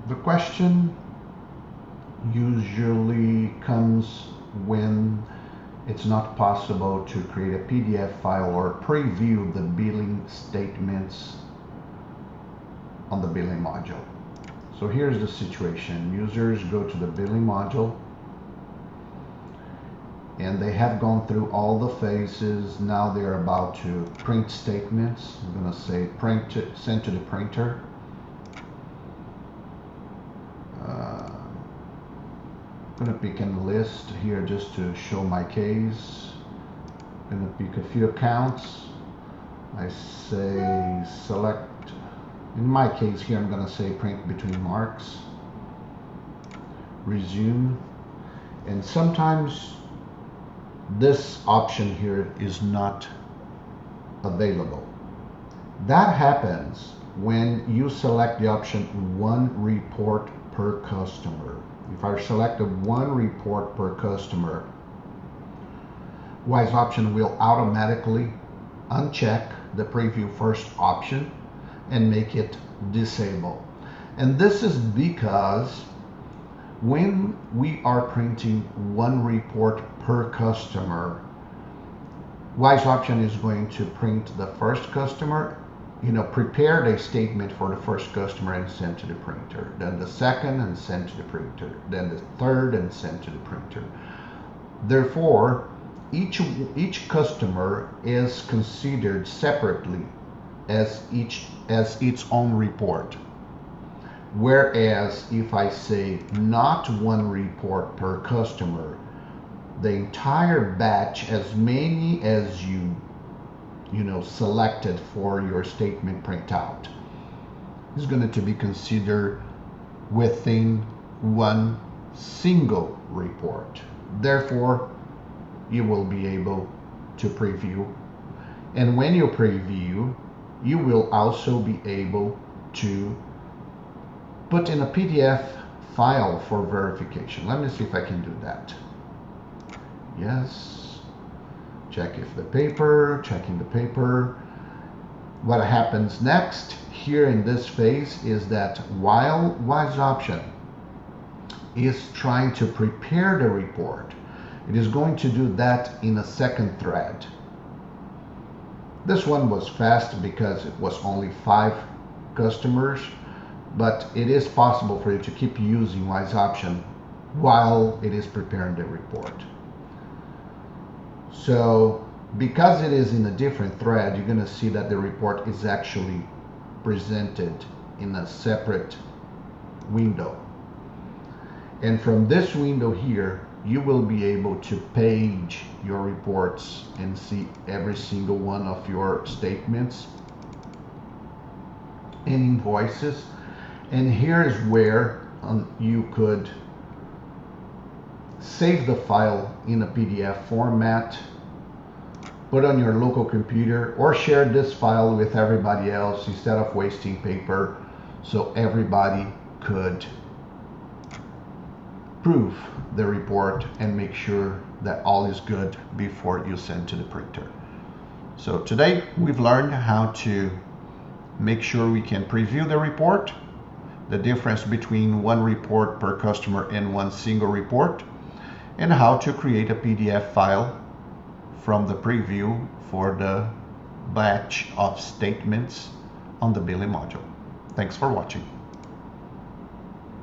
The question usually comes when it's not possible to create a PDF file or preview the billing statements on the billing module. So here's the situation. Users go to the billing module and they have gone through all the phases. Now they're about to print statements. I'm going to say print to, send to the printer. I'm going to pick a list here just to show my case. I'm going to pick a few accounts. I say select, in my case here I'm going to say print between marks, resume, and sometimes this option here is not available. That happens when you select the option one report per customer. If I select a one report per customer, WISE option will automatically uncheck the preview first option and make it disable. And this is because when we are printing one report per customer, WISE option is going to print the first customer, prepare the statement for the first customer and send to the printer, then the second and send to the printer, then the third and send to the printer. Therefore, each customer is considered separately as its own report. Whereas if I say not one report per customer, the entire batch, as many as you selected for your statement printout, is going to be considered within one single report. Therefore, you will be able to preview. And when you preview, you will also be able to put in a PDF file for verification. Let me see if I can do that. Yes. Check if the paper, checking the paper. What happens next here in this phase is that while WISE option is trying to prepare the report, it is going to do that in a second thread. This one was fast because it was only 5 customers, but it is possible for you to keep using WISE option while it is preparing the report. So because it is in a different thread, you're going to see that the report is actually presented in a separate window. And from this window here, you will be able to page your reports and see every single one of your statements and invoices. And here is where you could save the file in a PDF format, put on your local computer, or share this file with everybody else instead of wasting paper, so everybody could prove the report and make sure that all is good before you send to the printer. So today we've learned how to make sure we can preview the report, the difference between one report per customer and one single report, and how to create a PDF file from the preview for the batch of statements on the billing module. Thanks for watching.